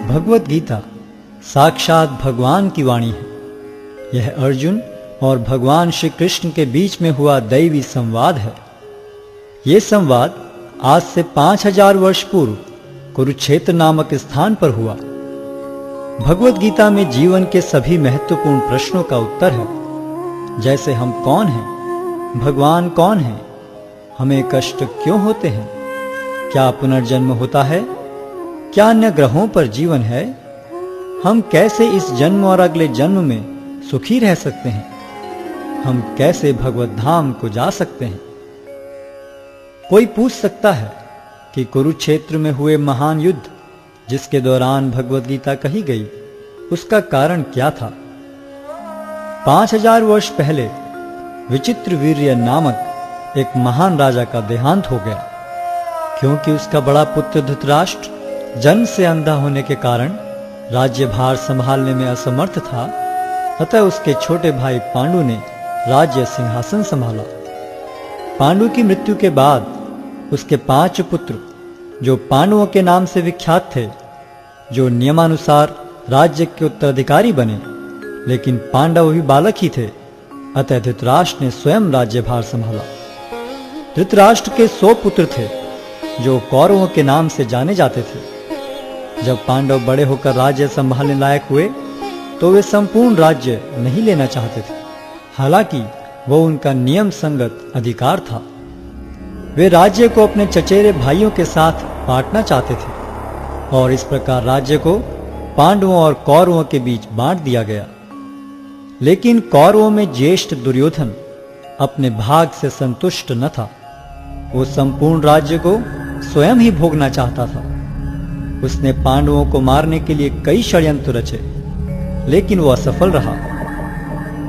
भगवत गीता साक्षात भगवान की वाणी है। यह अर्जुन और भगवान श्री कृष्ण के बीच में हुआ दैवी संवाद है। ये संवाद आज से 5000 वर्ष पूर्व कुरुक्षेत्र नामक स्थान पर हुआ। भगवत गीता में जीवन के सभी महत्वपूर्ण प्रश्नों का उत्तर है, जैसे हम कौन हैं, भगवान कौन है, हमें कष्ट क्यों होते हैं, क्या पुनर्जन्म होता है, क्या अन्य ग्रहों पर जीवन है, हम कैसे इस जन्म और अगले जन्म में सुखी रह सकते हैं, हम कैसे भगवत धाम को जा सकते हैं। कोई पूछ सकता है कि कुरुक्षेत्र में हुए महान युद्ध जिसके दौरान भगवत गीता कही गई, उसका कारण क्या था। 5000 वर्ष पहले विचित्रवीर्य नामक एक महान राजा का देहांत हो गया। क्योंकि उसका बड़ा पुत्र धृतराष्ट्र जन्म से अंधा होने के कारण राज्यभार संभालने में असमर्थ था, अतः उसके छोटे भाई पांडु ने राज्य सिंहासन संभाला। पांडु की मृत्यु के बाद उसके 5 पुत्र, जो पांडवों के नाम से विख्यात थे, जो नियमानुसार राज्य के उत्तराधिकारी बने, लेकिन पांडव भी बालक ही थे, अतः धृतराष्ट्र ने स्वयं राज्यभार संभाला। धृतराष्ट्र के 100 पुत्र थे, जो कौरवों के नाम से जाने जाते थे। जब पांडव बड़े होकर राज्य संभालने लायक हुए तो वे संपूर्ण राज्य नहीं लेना चाहते थे, हालांकि वो उनका नियम संगत अधिकार था। वे राज्य को अपने चचेरे भाइयों के साथ बांटना चाहते थे और इस प्रकार राज्य को पांडवों और कौरवों के बीच बांट दिया गया। लेकिन कौरवों में ज्येष्ठ दुर्योधन अपने भाग से संतुष्ट न था। वो संपूर्ण राज्य को स्वयं ही भोगना चाहता था। उसने पांडवों को मारने के लिए कई षड्यंत्र रचे, लेकिन वो असफल रहा।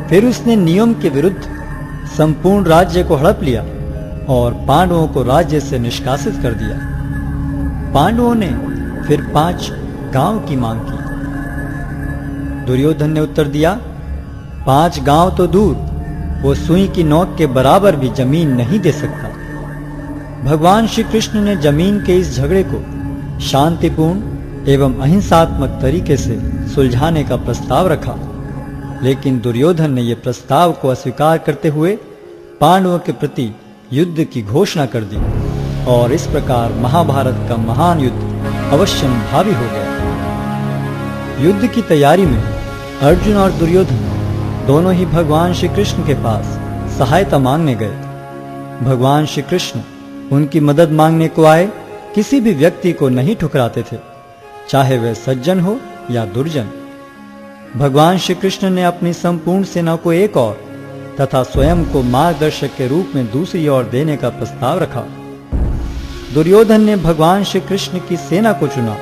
फिर उसने नियम के विरुद्ध संपूर्ण राज्य को हड़प लिया और पांडवों को राज्य से निष्कासित कर दिया। पांडवों ने फिर 5 गांव की मांग की। दुर्योधन ने उत्तर दिया, 5 गांव तो दूर, वो सुई की नोक के बराबर भी जमीन नहीं दे सकता। भगवान श्री कृष्ण ने जमीन के इस झगड़े को शांतिपूर्ण एवं अहिंसात्मक तरीके से सुलझाने का प्रस्ताव रखा, लेकिन दुर्योधन ने यह प्रस्ताव को अस्वीकार करते हुए पांडवों के प्रति युद्ध की घोषणा कर दी और इस प्रकार महाभारत का महान युद्ध अवश्यंभावी हो गया। युद्ध की तैयारी में अर्जुन और दुर्योधन दोनों ही भगवान श्री कृष्ण के पास सहायता मांगने गए। भगवान श्री कृष्ण उनकी मदद मांगने को आए किसी भी व्यक्ति को नहीं ठुकराते थे, चाहे वह सज्जन हो या दुर्जन। भगवान श्री कृष्ण ने अपनी संपूर्ण सेना को एक ओर तथा स्वयं को मार्गदर्शक के रूप में दूसरी ओर देने का प्रस्ताव रखा। दुर्योधन ने भगवान श्री कृष्ण की सेना को चुना,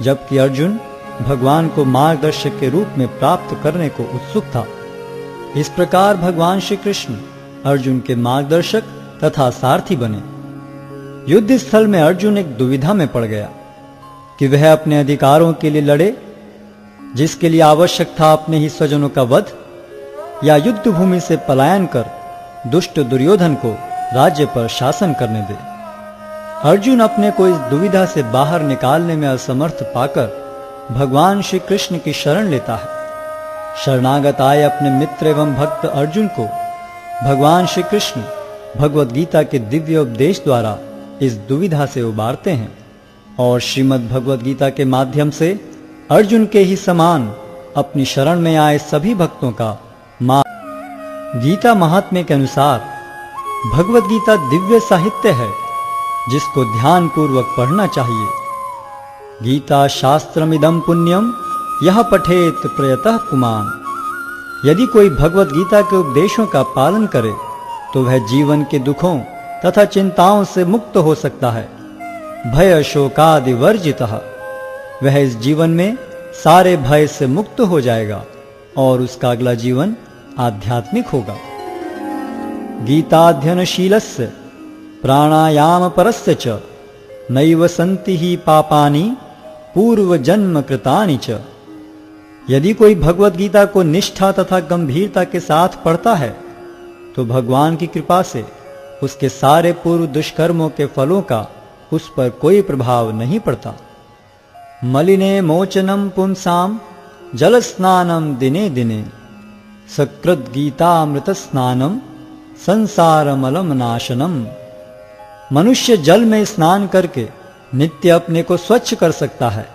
जबकि अर्जुन भगवान को मार्गदर्शक के रूप में प्राप्त करने को उत्सुक था। इस प्रकार भगवान श्री कृष्ण अर्जुन के मार्गदर्शक तथा सारथी बने। युद्ध स्थल में अर्जुन एक दुविधा में पड़ गया कि वह अपने अधिकारों के लिए लड़े, जिसके लिए आवश्यक था अपने ही स्वजनों का वध, या युद्ध भूमि से पलायन कर दुष्ट दुर्योधन को राज्य पर शासन करने दे। अर्जुन अपने को इस दुविधा से बाहर निकालने में असमर्थ पाकर भगवान श्री कृष्ण की शरण लेता है। शरणागत आए अपने मित्र एवं भक्त अर्जुन को भगवान श्री कृष्ण भगवत गीता के दिव्य उपदेश द्वारा इस दुविधा से उबारते हैं और श्रीमद् भगवत गीता के माध्यम से अर्जुन के ही समान अपनी शरण में आए सभी भक्तों का मार्ग। गीता महात्म्य के अनुसार भगवत गीता दिव्य साहित्य है, जिसको ध्यान पूर्वक पढ़ना चाहिए। गीता शास्त्रमिदं पुण्यम यह पठेत प्रयतः पुमान। यदि कोई भगवत गीता के उपदेशों का पालन करे तो वह जीवन के दुखों तथा चिंताओं से मुक्त हो सकता है। भय शोकादि वर्जितः, वह इस जीवन में सारे भय से मुक्त हो जाएगा और उसका अगला जीवन आध्यात्मिक होगा। गीताध्ययनशीलस्य प्राणायाम परस्य च नैव सन्ति ही पापानि पूर्व जन्म कृतानि च। यदि कोई भगवत गीता को निष्ठा तथा गंभीरता के साथ पढ़ता है तो भगवान की कृपा से उसके सारे पूर्व दुष्कर्मों के फलों का उस पर कोई प्रभाव नहीं पड़ता। मलिने मोचनं पुंसां जलस्नानं दिने दिने सकृत गीतामृत स्नानम संसारमलम नाशनम। मनुष्य जल में स्नान करके नित्य अपने को स्वच्छ कर सकता है,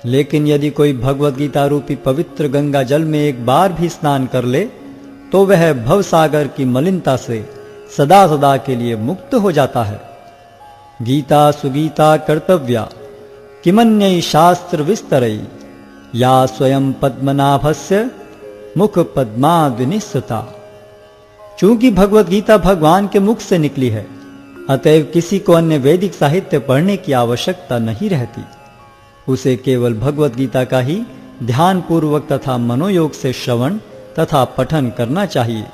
लेकिन यदि कोई भगवत गीता रूपी पवित्र गंगा जल में एक बार भी स्नान कर ले तो वह भवसागर की मलिनता से सदा सदा के लिए मुक्त हो जाता है। गीता सुगीता कर्तव्या किमन्यै शास्त्र विस्तरई या स्वयं पद्मनाभस्य मुख पद्माद्विनिस्सता। चूंकि भगवत गीता भगवान के मुख से निकली है, अतएव किसी को अन्य वैदिक साहित्य पढ़ने की आवश्यकता नहीं रहती। उसे केवल भगवत गीता का ही ध्यान पूर्वक तथा मनोयोग से श्रवण तथा पठन करना चाहिए।